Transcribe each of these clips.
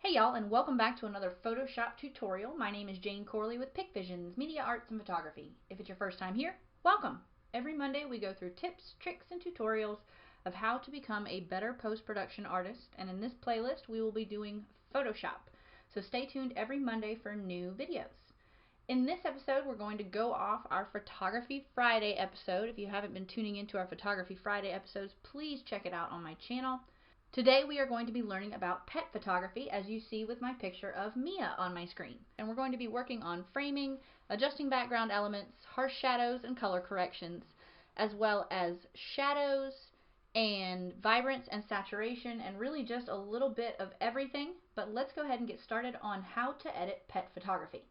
Hey y'all, and welcome back to another Photoshop tutorial. My name is Jane Corley with PicVisions, Media Arts and Photography. If it's your first time here, welcome. Every Monday we go through tips, tricks, and tutorials of how to become a better post-production artist, and in this playlist we will be doing Photoshop. So stay tuned every Monday for new videos. In this episode, we're going to go off our Photography Friday episode. If you haven't been tuning into our Photography Friday episodes, please check it out on my channel. Today we are going to be learning about pet photography, as you see with my picture of Mia on my screen. And we're going to be working on framing, adjusting background elements, harsh shadows and color corrections, as well as shadows and vibrance and saturation, and really just a little bit of everything. But let's go ahead and get started on how to edit pet photography.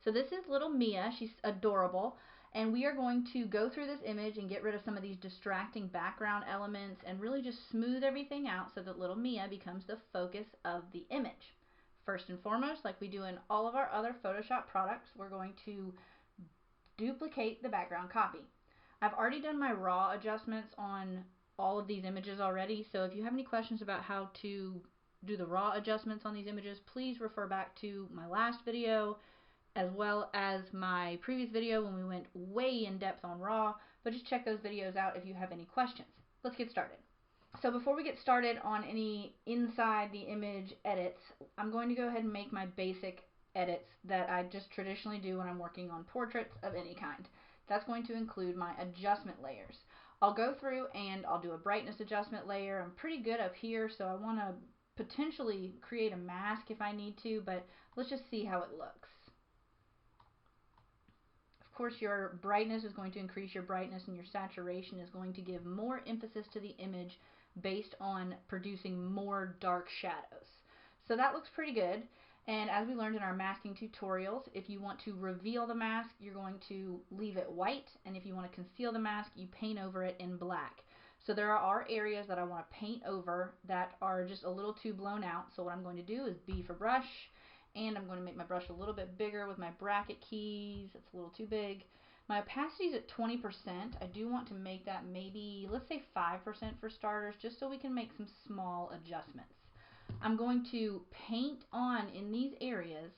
So this is little Mia. She's adorable. And we are going to go through this image and get rid of some of these distracting background elements and really just smooth everything out so that little Mia becomes the focus of the image. First and foremost, like we do in all of our other Photoshop products, we're going to duplicate the background copy. I've already done my raw adjustments on all of these images already, so if you have any questions about how to do the raw adjustments on these images, please refer back to my last video as well as my previous video when we went way in depth on raw, but just check those videos out if you have any questions. Let's get started. So before we get started on any inside the image edits, I'm going to go ahead and make my basic edits that I just traditionally do when I'm working on portraits of any kind. That's going to include my adjustment layers. I'll go through and I'll do a brightness adjustment layer. I'm pretty good up here, so I want to potentially create a mask if I need to, but let's just see how it looks. Of course, your brightness is going to increase your brightness, and your saturation is going to give more emphasis to the image based on producing more dark shadows. So that looks pretty good. And as we learned in our masking tutorials, if you want to reveal the mask, you're going to leave it white, and if you want to conceal the mask, you paint over it in black. So there are areas that I want to paint over that are just a little too blown out. So what I'm going to do is B for brush, and I'm going to make my brush a little bit bigger with my bracket keys. It's a little too big. My opacity is at 20%. I do want to make that maybe, let's say 5% for starters, just so we can make some small adjustments. I'm going to paint on in these areas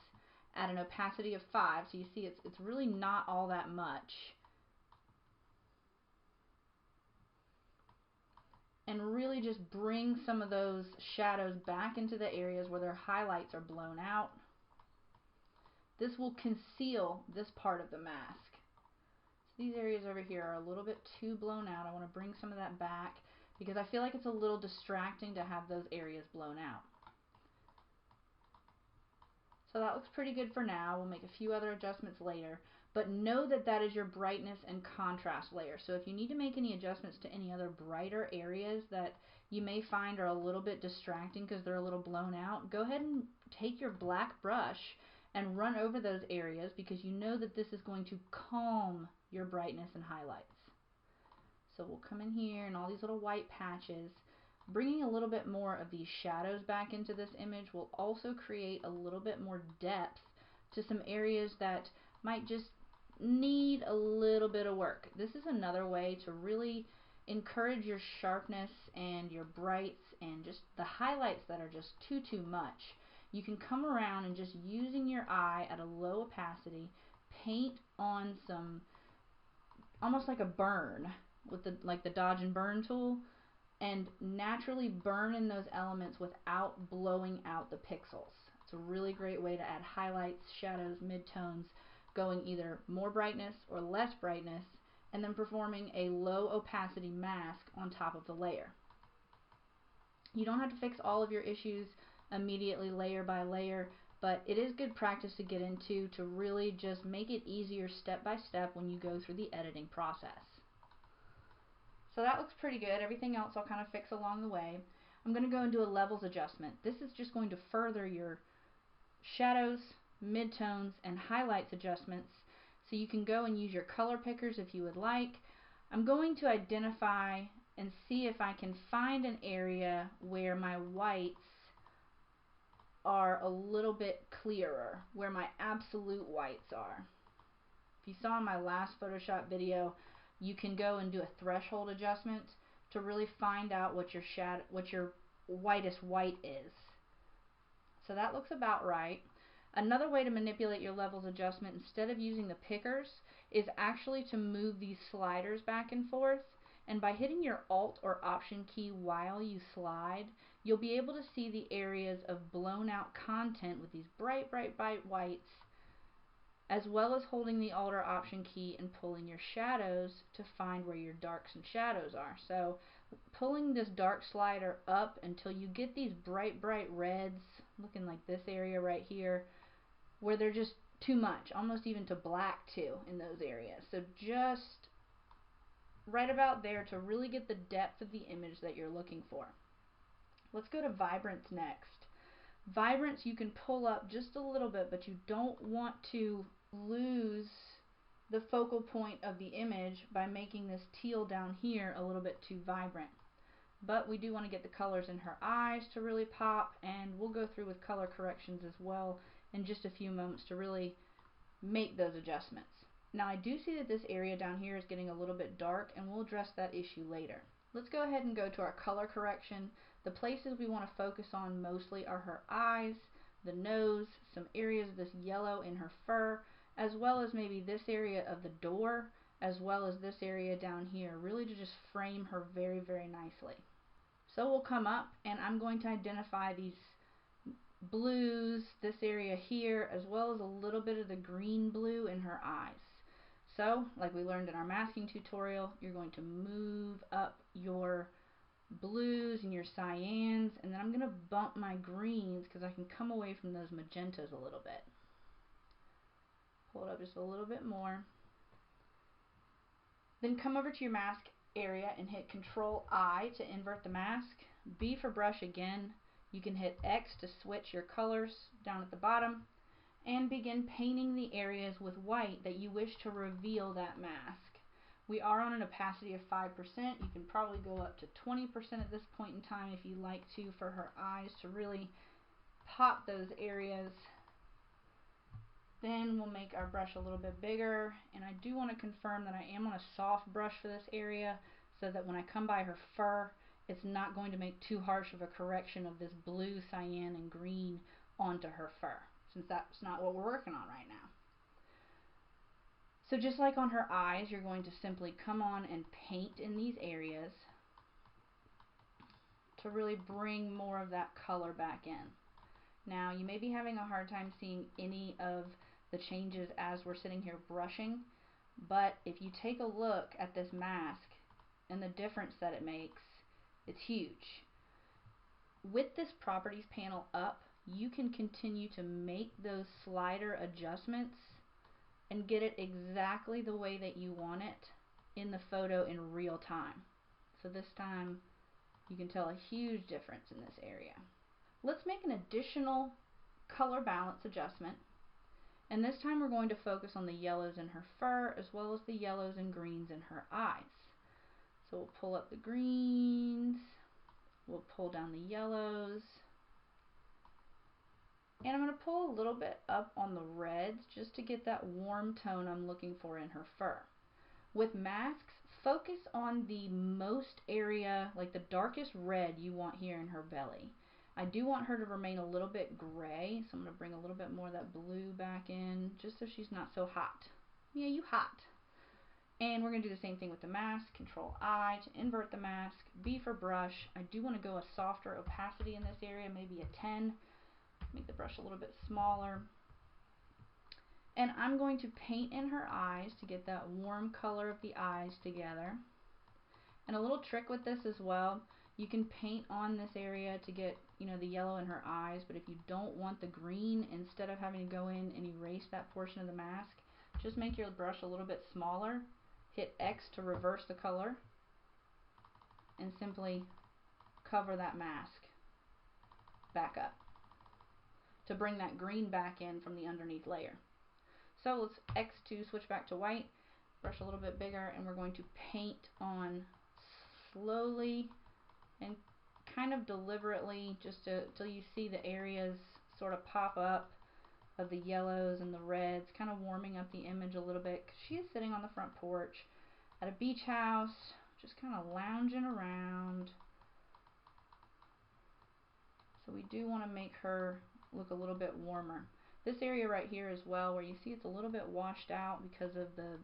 at an opacity of 5, so you see it's really not all that much. And really just bring some of those shadows back into the areas where their highlights are blown out. This will conceal this part of the mask. So these areas over here are a little bit too blown out. I want to bring some of that back because I feel like it's a little distracting to have those areas blown out. So that looks pretty good for now. We'll make a few other adjustments later, but know that that is your brightness and contrast layer. So if you need to make any adjustments to any other brighter areas that you may find are a little bit distracting because they're a little blown out, go ahead and take your black brush and run over those areas, because you know that this is going to calm your brightness and highlights. So we'll come in here and all these little white patches. Bringing a little bit more of these shadows back into this image will also create a little bit more depth to some areas that might just need a little bit of work. This is another way to really encourage your sharpness and your brights and just the highlights that are just too much. You can come around and just using your eye at a low opacity, paint on some, almost like a burn with the dodge and burn tool, and naturally burn in those elements without blowing out the pixels. It's a really great way to add highlights, shadows, midtones, going either more brightness or less brightness, and then performing a low opacity mask on top of the layer. You don't have to fix all of your issues immediately layer by layer, but it is good practice to get into to really just make it easier step by step when you go through the editing process. So that looks pretty good. Everything else I'll kind of fix along the way. I'm going to go and do a levels adjustment. This is just going to further your shadows, midtones, and highlights adjustments, so you can go and use your color pickers if you would like. I'm going to identify and see if I can find an area where my whites are a little bit clearer, where my absolute whites are. If you saw in my last Photoshop video, you can go and do a threshold adjustment to really find out what your whitest white is. So that looks about right. Another way to manipulate your levels adjustment instead of using the pickers is actually to move these sliders back and forth. And by hitting your Alt or Option key while you slide, you'll be able to see the areas of blown out content with these bright, bright, bright whites, as well as holding the Alt or Option key and pulling your shadows to find where your darks and shadows are. So pulling this dark slider up until you get these bright, bright reds, looking like this area right here, where they're just too much, almost even to black too in those areas. So just right about there to really get the depth of the image that you're looking for. Let's go to Vibrance next. Vibrance you can pull up just a little bit, but you don't want to lose the focal point of the image by making this teal down here a little bit too vibrant. But we do want to get the colors in her eyes to really pop, and we'll go through with color corrections as well in just a few moments to really make those adjustments. Now I do see that this area down here is getting a little bit dark, and we'll address that issue later. Let's go ahead and go to our color correction. The places we want to focus on mostly are her eyes, the nose, some areas of this yellow in her fur, as well as maybe this area of the door, as well as this area down here, really to just frame her very, very nicely. So we'll come up and I'm going to identify these blues, this area here, as well as a little bit of the green blue in her eyes. So, like we learned in our masking tutorial, you're going to move up your blues and your cyans, and then I'm going to bump my greens because I can come away from those magentas a little bit. Pull it up just a little bit more. Then come over to your mask area and hit Control I to invert the mask. B for brush again. You can hit X to switch your colors down at the bottom, and begin painting the areas with white that you wish to reveal that mask. We are on an opacity of 5%. You can probably go up to 20% at this point in time if you like to, for her eyes to really pop those areas. Then we'll make our brush a little bit bigger, and I do want to confirm that I am on a soft brush for this area so that when I come by her fur, it's not going to make too harsh of a correction of this blue, cyan, and green onto her fur, since that's not what we're working on right now. So just like on her eyes, you're going to simply come on and paint in these areas to really bring more of that color back in. Now you may be having a hard time seeing any of the changes as we're sitting here brushing, but if you take a look at this mask and the difference that it makes, it's huge. With this properties panel up, you can continue to make those slider adjustments and get it exactly the way that you want it in the photo in real time. So this time you can tell a huge difference in this area. Let's make an additional color balance adjustment, and this time we're going to focus on the yellows in her fur as well as the yellows and greens in her eyes. So we'll pull up the greens, we'll pull down the yellows, and I'm going to pull a little bit up on the reds just to get that warm tone I'm looking for in her fur. With masks, focus on the most area, like the darkest red you want here in her belly. I do want her to remain a little bit gray, so I'm going to bring a little bit more of that blue back in just so she's not so hot. Yeah, you hot. And we're going to do the same thing with the mask. Control I to invert the mask. B for brush. I do want to go a softer opacity in this area, maybe a 10. Make the brush a little bit smaller. And I'm going to paint in her eyes to get that warm color of the eyes together. And a little trick with this as well, you can paint on this area to get, the yellow in her eyes, but if you don't want the green, instead of having to go in and erase that portion of the mask, just make your brush a little bit smaller, hit X to reverse the color, and simply cover that mask back up to bring that green back in from the underneath layer. So let's X to switch back to white, brush a little bit bigger, and we're going to paint on slowly and kind of deliberately just till you see the areas sort of pop up of the yellows and the reds, kind of warming up the image a little bit, because she is sitting on the front porch at a beach house, just kind of lounging around. So we do want to make her look a little bit warmer. This area right here as well, where you see it's a little bit washed out because of the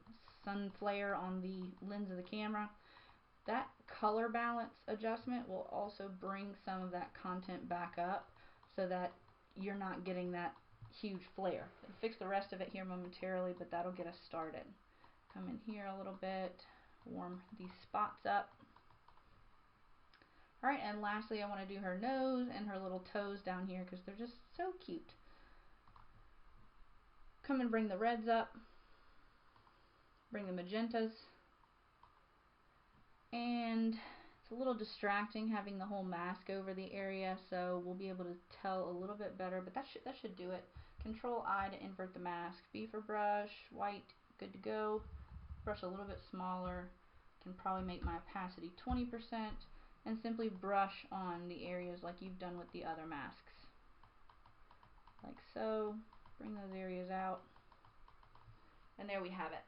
sun flare on the lens of the camera, that color balance adjustment will also bring some of that content back up so that you're not getting that huge flare. It'll fix the rest of it here momentarily, but that'll get us started. Come in here a little bit, warm these spots up. Alright, and lastly I want to do her nose and her little toes down here because they're just so cute. Come and bring the reds up, bring the magentas, and it's a little distracting having the whole mask over the area, so we'll be able to tell a little bit better, but that should do it. Control I to invert the mask. B for brush, white, good to go. Brush a little bit smaller, can probably make my opacity 20%, and simply brush on the areas like you've done with the other masks. Like so. Bring those areas out. And there we have it.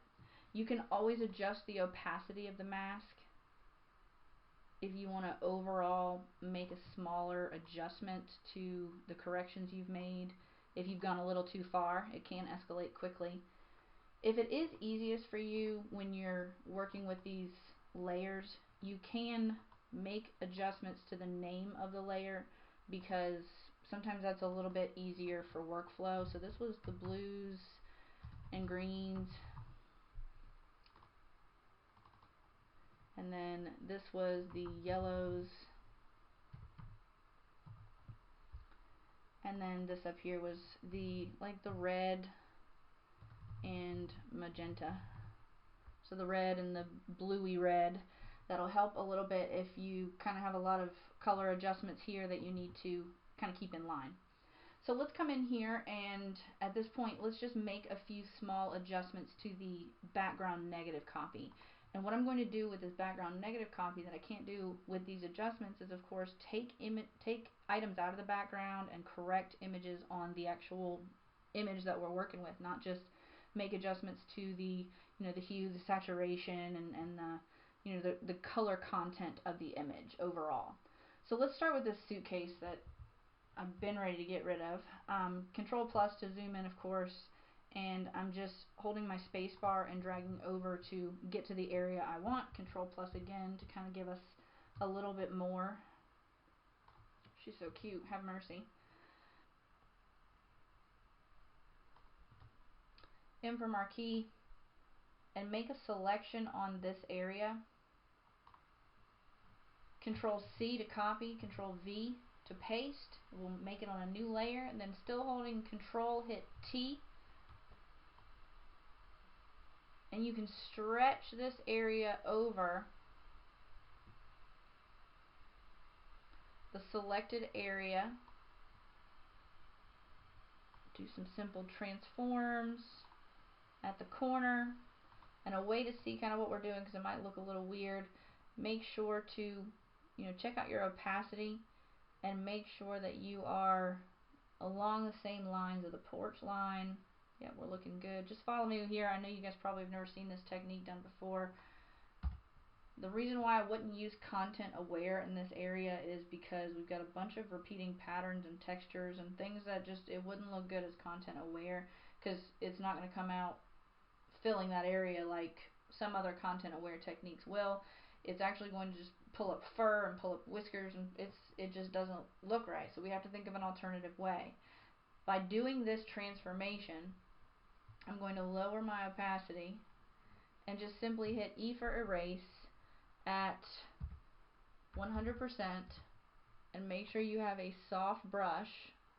You can always adjust the opacity of the mask if you want to overall make a smaller adjustment to the corrections you've made. If you've gone a little too far, it can escalate quickly. If it is easiest for you when you're working with these layers, you can make adjustments to the name of the layer because sometimes that's a little bit easier for workflow. So this was the blues and greens, and then this was the yellows, and then this up here was the red and magenta. So the red and the bluey red, that'll help a little bit if you kind of have a lot of color adjustments here that you need to kind of keep in line. So let's come in here, and at this point let's just make a few small adjustments to the background negative copy. And what I'm going to do with this background negative copy that I can't do with these adjustments is, of course, take items out of the background and correct images on the actual image that we're working with, not just make adjustments to the the hue, the saturation, and the color content of the image overall. So let's start with this suitcase that I've been ready to get rid of. Control plus to zoom in, of course, and I'm just holding my space bar and dragging over to get to the area I want. Control plus again to kind of give us a little bit more. She's so cute, have mercy. In for marquee and make a selection on this area. Control C to copy, Control V to paste. We'll make it on a new layer, and then still holding Control, hit T, and you can stretch this area over the selected area. Do some simple transforms at the corner, and a way to see kind of what we're doing, because it might look a little weird, make sure to check out your opacity and make sure that you are along the same lines of the porch line. Yeah, we're looking good. Just follow me here. I know you guys probably have never seen this technique done before. The reason why I wouldn't use content aware in this area is because we've got a bunch of repeating patterns and textures and things that just, it wouldn't look good as content aware, because it's not going to come out filling that area like some other content aware techniques will. It's actually going to just pull up fur and pull up whiskers, and it just doesn't look right. So we have to think of an alternative way. By doing this transformation, I'm going to lower my opacity and just simply hit E for erase at 100% and make sure you have a soft brush,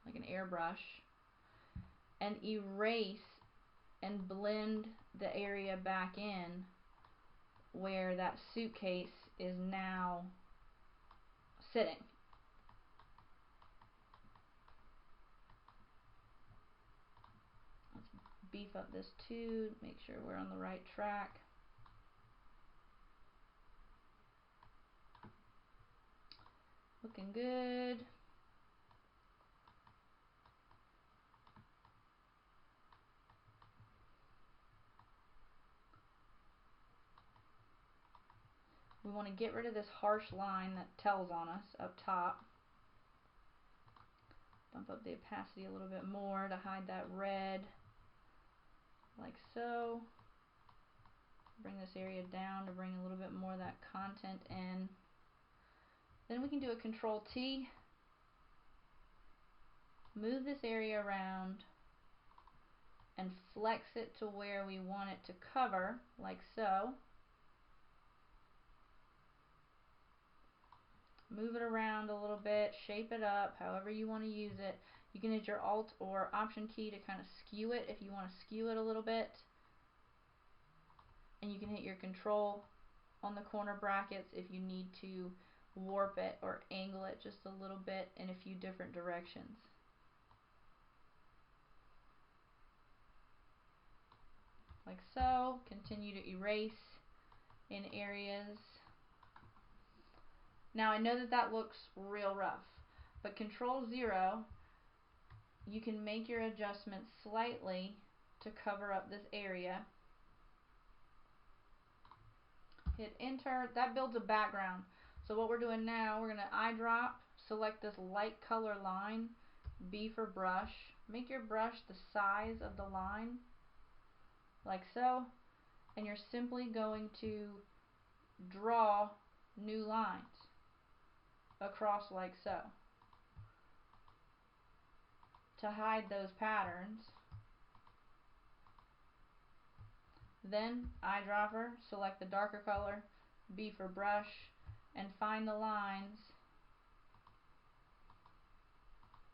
like an airbrush, and erase and blend the area back in where that suitcase is now sitting. Let's beef up this too, make sure we're on the right track. Looking good. We want to get rid of this harsh line that tells on us up top. Bump up the opacity a little bit more to hide that red, like so. Bring this area down to bring a little bit more of that content in. Then we can do a Control T, move this area around, and flex it to where we want it to cover, like so. Move it around a little bit, shape it up, however you want to use it. You can hit your Alt or Option key to kind of skew it if you want to skew it a little bit. And you can hit your Control on the corner brackets if you need to warp it or angle it just a little bit in a few different directions. Like so. Continue to erase in areas. Now I know that that looks real rough, but Control 0, you can make your adjustments slightly to cover up this area. Hit Enter. That builds a background. So what we're doing now, we're going to eyedrop, select this light color line, B for brush. Make your brush the size of the line, like so, and you're simply going to draw new lines across like so to hide those patterns. Then eyedropper, select the darker color, B for brush, and find the lines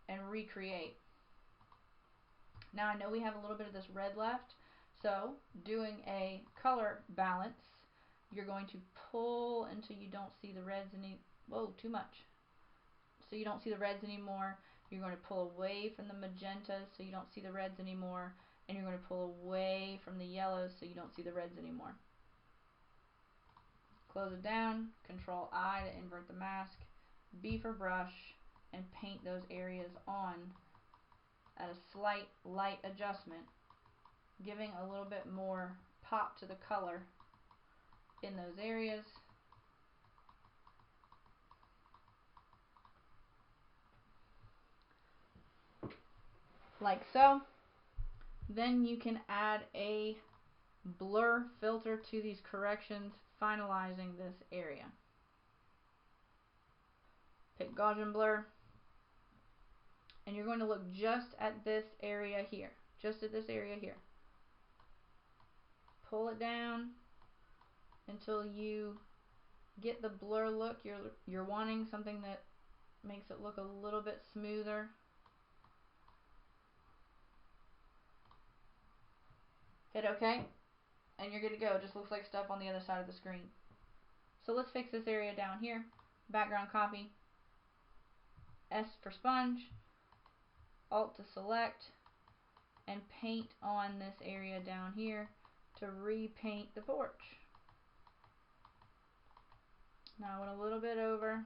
and recreate. Now I know we have a little bit of this red left, so doing a color balance, you're going to pull until you don't see the reds too much. So you don't see the reds anymore. You're going to pull away from the magentas so you don't see the reds anymore, and you're going to pull away from the yellows so you don't see the reds anymore. Close it down, Control I to invert the mask, B for brush, and paint those areas on at a slight light adjustment, giving a little bit more pop to the color in those areas. Like so. Then you can add a blur filter to these corrections, finalizing this area. Pick Gaussian blur, and you're going to look just at this area here, just at this area here. Pull it down until you get the blur look you're wanting, something that makes it look a little bit smoother. Hit OK, and you're good to go. It just looks like stuff on the other side of the screen. So let's fix this area down here. Background copy, S for sponge, Alt to select, and paint on this area down here to repaint the porch. Now I went a little bit over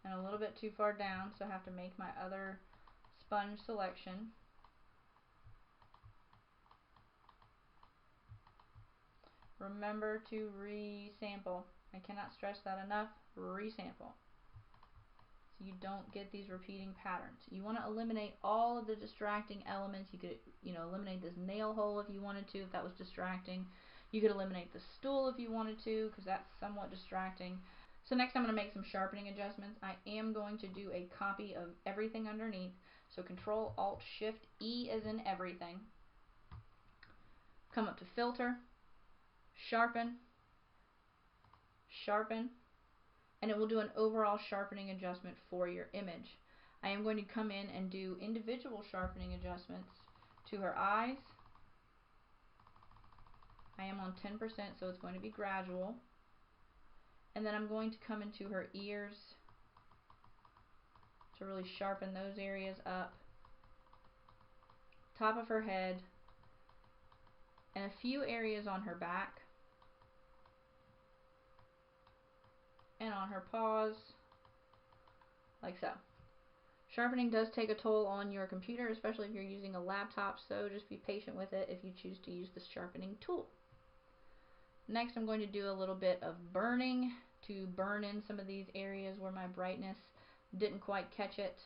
and a little bit too far down, so I have to make my other sponge selection. Remember to resample. I cannot stress that enough. Resample. So you don't get these repeating patterns. You want to eliminate all of the distracting elements. You could, eliminate this nail hole if you wanted to, if that was distracting. You could eliminate the stool if you wanted to, because that's somewhat distracting. So next I'm going to make some sharpening adjustments. I am going to do a copy of everything underneath. So Control Alt Shift E as in everything. Come up to Filter, Sharpen, Sharpen, and it will do an overall sharpening adjustment for your image. I am going to come in and do individual sharpening adjustments to her eyes. I am on 10%, so it's going to be gradual. And then I'm going to come into her ears to really sharpen those areas up. Top of her head, and a few areas on her back, and on her paws, like so. Sharpening does take a toll on your computer, especially if you're using a laptop, so just be patient with it if you choose to use the sharpening tool. Next I'm going to do a little bit of burning to burn in some of these areas where my brightness didn't quite catch it,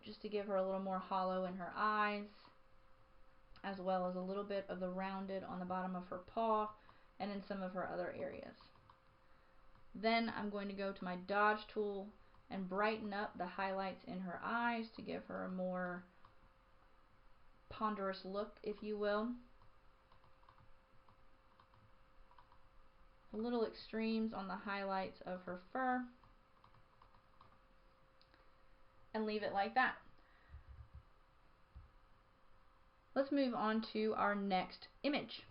just to give her a little more hollow in her eyes, as well as a little bit of the rounded on the bottom of her paw and in some of her other areas. Then I'm going to go to my dodge tool and brighten up the highlights in her eyes to give her a more ponderous look, if you will. A little extremes on the highlights of her fur, and leave it like that. Let's move on to our next image.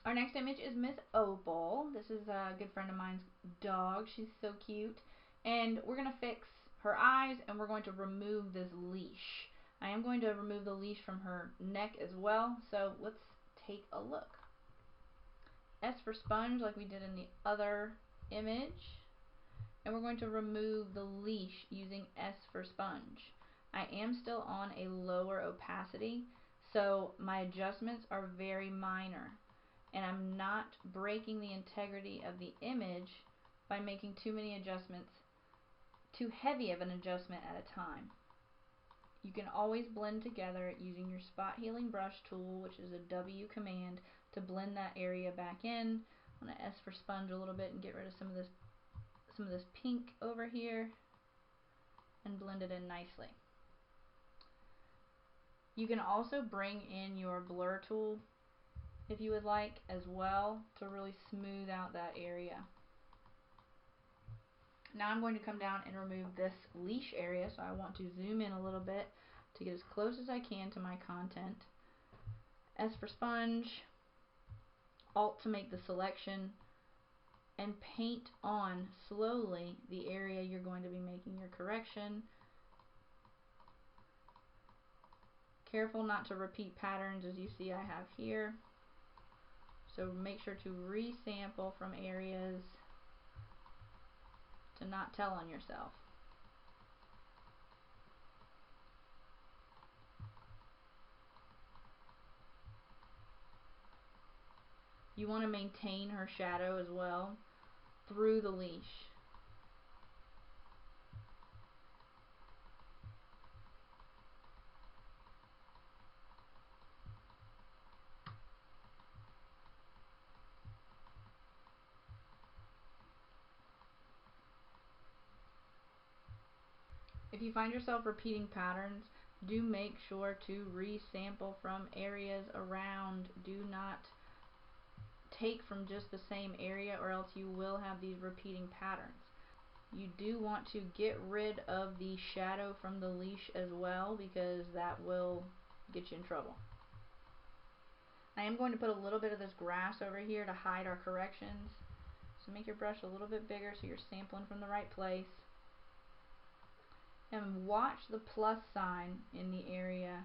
Our next image is Miss Opal. This is a good friend of mine's dog. She's so cute. And we're going to fix her eyes, and we're going to remove this leash. I am going to remove the leash from her neck as well, so let's take a look. S for sponge, like we did in the other image. And we're going to remove the leash using S for sponge. I am still on a lower opacity, so my adjustments are very minor, and I'm not breaking the integrity of the image by making too many adjustments, too heavy of an adjustment at a time. You can always blend together using your spot healing brush tool, which is a W command, to blend that area back in. I'm going to S for sponge a little bit and get rid of some of this pink over here and blend it in nicely. You can also bring in your blur tool if you would like as well to really smooth out that area. Now I'm going to come down and remove this leash area, so I want to zoom in a little bit to get as close as I can to my content. S for sponge, Alt to make the selection, and paint on slowly the area you're going to be making your correction. Careful not to repeat patterns as you see I have here. So make sure to resample from areas to not tell on yourself. You want to maintain her shadow as well through the leash. If you find yourself repeating patterns, do make sure to resample from areas around. Do not take from just the same area, or else you will have these repeating patterns. You do want to get rid of the shadow from the leash as well, because that will get you in trouble. I am going to put a little bit of this grass over here to hide our corrections. So make your brush a little bit bigger so you're sampling from the right place. And watch the plus sign in the area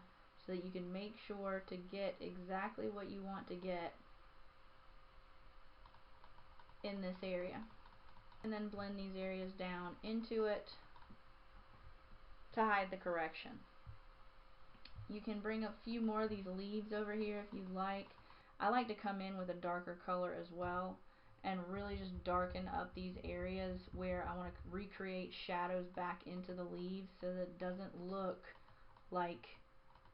so that you can make sure to get exactly what you want to get in this area. And then blend these areas down into it to hide the correction. You can bring a few more of these leaves over here if you'd like. I like to come in with a darker color as well and really just darken up these areas where I want to recreate shadows back into the leaves so that it doesn't look like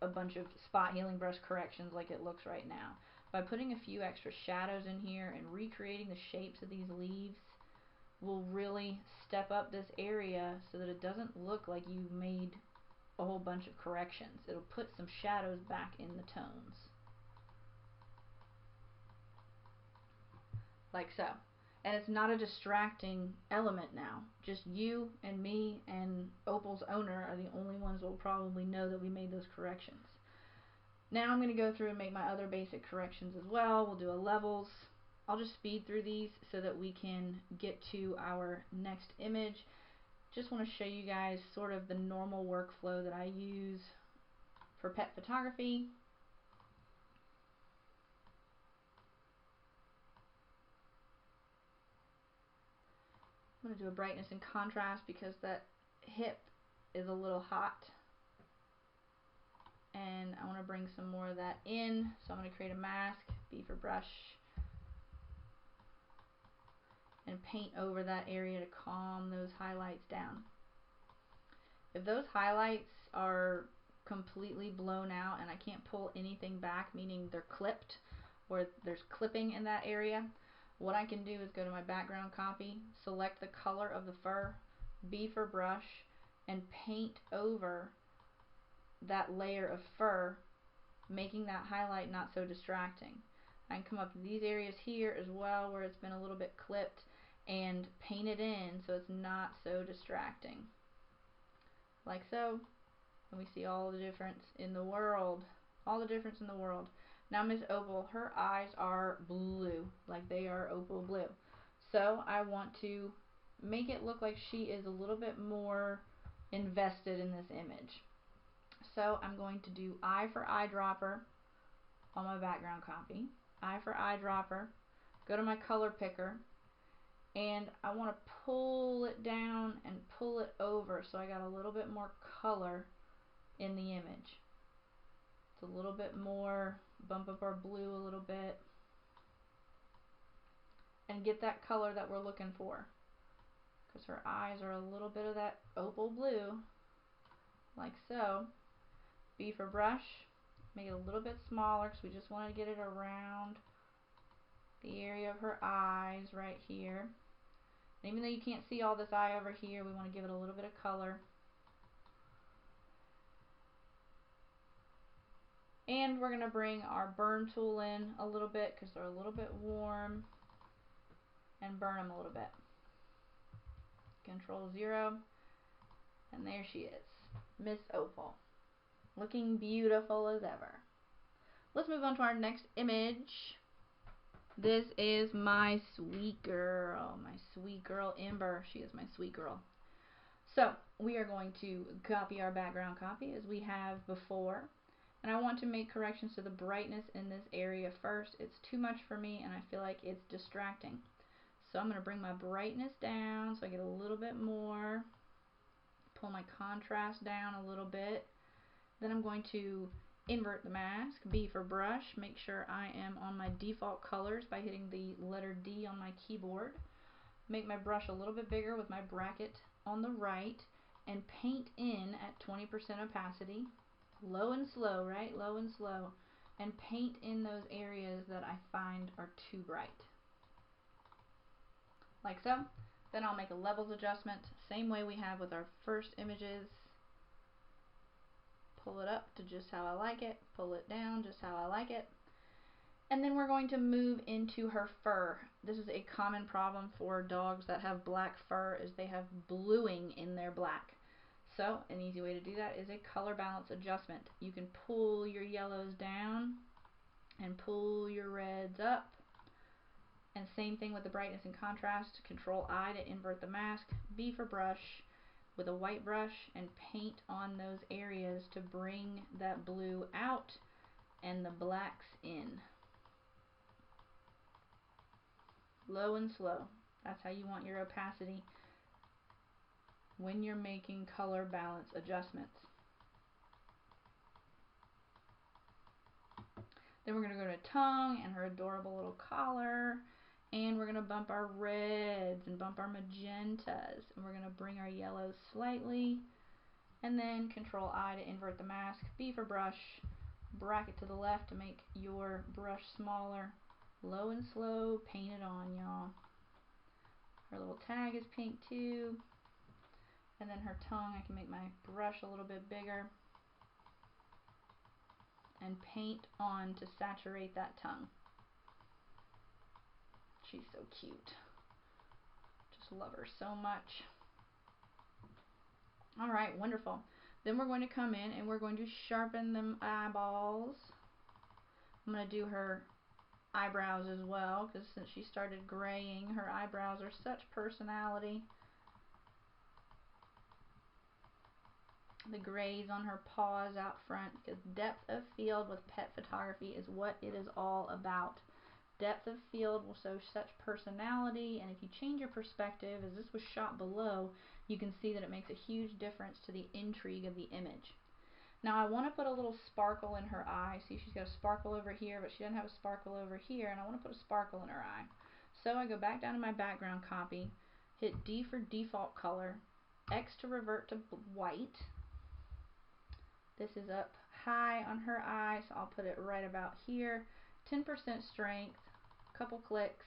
a bunch of spot healing brush corrections like it looks right now. By putting a few extra shadows in here and recreating the shapes of these leaves will really step up this area so that it doesn't look like you made a whole bunch of corrections. It'll put some shadows back in the tones. Like so. And it's not a distracting element now. Just you and me and Opal's owner are the only ones that will probably know that we made those corrections. Now I'm going to go through and make my other basic corrections as well. We'll do a levels. I'll just speed through these so that we can get to our next image. Just want to show you guys sort of the normal workflow that I use for pet photography. I'm going to do a brightness and contrast because that hip is a little hot. And I want to bring some more of that in. So I'm going to create a mask, B for brush, and paint over that area to calm those highlights down. If those highlights are completely blown out and I can't pull anything back, meaning they're clipped or there's clipping in that area, what I can do is go to my background copy, select the color of the fur, B for brush, and paint over that layer of fur, making that highlight not so distracting. I can come up to these areas here as well where it's been a little bit clipped and paint it in so it's not so distracting. Like so. And we see all the difference in the world. All the difference in the world. Now Miss Opal, her eyes are blue. Like they are opal blue. So I want to make it look like she is a little bit more invested in this image. So I'm going to do eye for eyedropper on my background copy. Eye for eyedropper. Go to my color picker. And I want to pull it down and pull it over so I got a little bit more color in the image. It's a little bit more, bump up our blue a little bit, and get that color that we're looking for, because her eyes are a little bit of that opal blue, like so. B for brush, make it a little bit smaller because we just want to get it around the area of her eyes right here. And even though you can't see all this eye over here, we want to give it a little bit of color. And we're going to bring our burn tool in a little bit because they're a little bit warm, and burn them a little bit. Control 0, and there she is, Miss Opal, looking beautiful as ever. Let's move on to our next image. This is my sweet girl Ember. She is my sweet girl. So we are going to copy our background copy as we have before, and I want to make corrections to the brightness in this area first. It's too much for me and I feel like it's distracting. So I'm going to bring my brightness down so I get a little bit more, pull my contrast down a little bit. Then I'm going to invert the mask, B for brush, make sure I am on my default colors by hitting the letter D on my keyboard. Make my brush a little bit bigger with my bracket on the right, and paint in at 20% opacity, low and slow, right? Low and slow, and paint in those areas that I find are too bright. Like so. Then I'll make a levels adjustment, same way we have with our first images. Pull it up to just how I like it, pull it down just how I like it. And then we're going to move into her fur. This is a common problem for dogs that have black fur, is they have bluing in their black. So an easy way to do that is a color balance adjustment. You can pull your yellows down and pull your reds up. And same thing with the brightness and contrast. Control I to invert the mask, B for brush with a white brush, and paint on those areas to bring that blue out and the blacks in. Low and slow. That's how you want your opacity when you're making color balance adjustments. Then we're going to go to tongue and her adorable little collar. And we're going to bump our reds and bump our magentas. And we're going to bring our yellows slightly. And then Control I to invert the mask. B for brush. Bracket to the left to make your brush smaller. Low and slow. Paint it on, y'all. Her little tag is pink too. And then her tongue, I can make my brush a little bit bigger. And paint on to saturate that tongue. She's so cute. Just love her so much. Alright, wonderful. Then we're going to come in and we're going to sharpen them eyeballs. I'm going to do her eyebrows as well, because since she started graying, her eyebrows are such personality. The grays on her paws out front, because depth of field with pet photography is what it is all about. Depth of field will show such personality, and if you change your perspective, as this was shot below, you can see that it makes a huge difference to the intrigue of the image. Now I want to put a little sparkle in her eye. See, she's got a sparkle over here, but she doesn't have a sparkle over here, and I want to put a sparkle in her eye. So I go back down to my background copy, hit D for default color, X to revert to white. This is up high on her eye, so I'll put it right about here. 10% strength, couple clicks.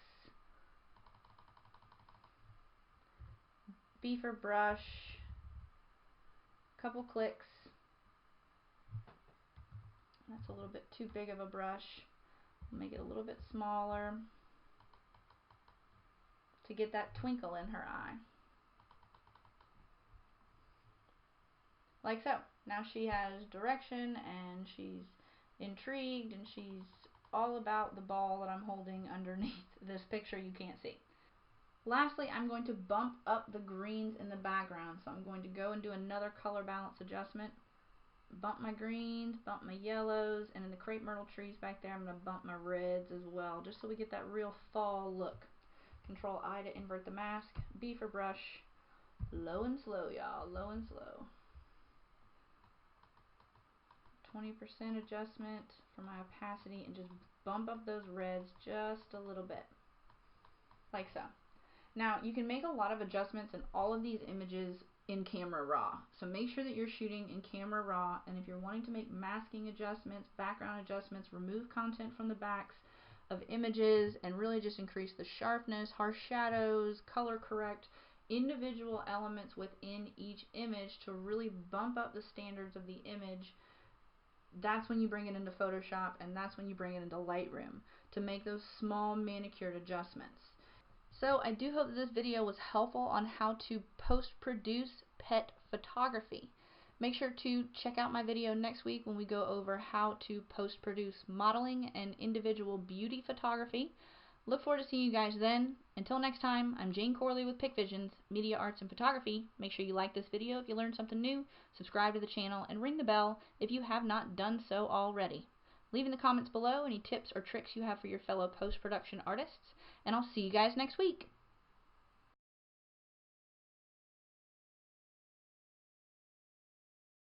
B for brush, couple clicks. That's a little bit too big of a brush. Make it a little bit smaller to get that twinkle in her eye. Like so. Now she has direction and she's intrigued and she's all about the ball that I'm holding underneath this picture you can't see. Lastly, I'm going to bump up the greens in the background. So I'm going to go and do another color balance adjustment. Bump my greens, bump my yellows, and in the crepe myrtle trees back there I'm going to bump my reds as well, just so we get that real fall look. Control I to invert the mask, B for brush, low and slow y'all, low and slow. 20% adjustment for my opacity and just bump up those reds just a little bit, like so. Now you can make a lot of adjustments in all of these images in Camera Raw, so make sure that you're shooting in Camera Raw, and if you're wanting to make masking adjustments, background adjustments, remove content from the backs of images, and really just increase the sharpness, harsh shadows, color correct individual elements within each image to really bump up the standards of the image, that's when you bring it into Photoshop, and that's when you bring it into Lightroom to make those small manicured adjustments. So I do hope that this video was helpful on how to post-produce pet photography. Make sure to check out my video next week when we go over how to post-produce modeling and individual beauty photography. Look forward to seeing you guys then. Until next time, I'm Jane Corley with PicVisions, Media Arts and Photography. Make sure you like this video if you learned something new, subscribe to the channel, and ring the bell if you have not done so already. Leave in the comments below any tips or tricks you have for your fellow post-production artists, and I'll see you guys next week.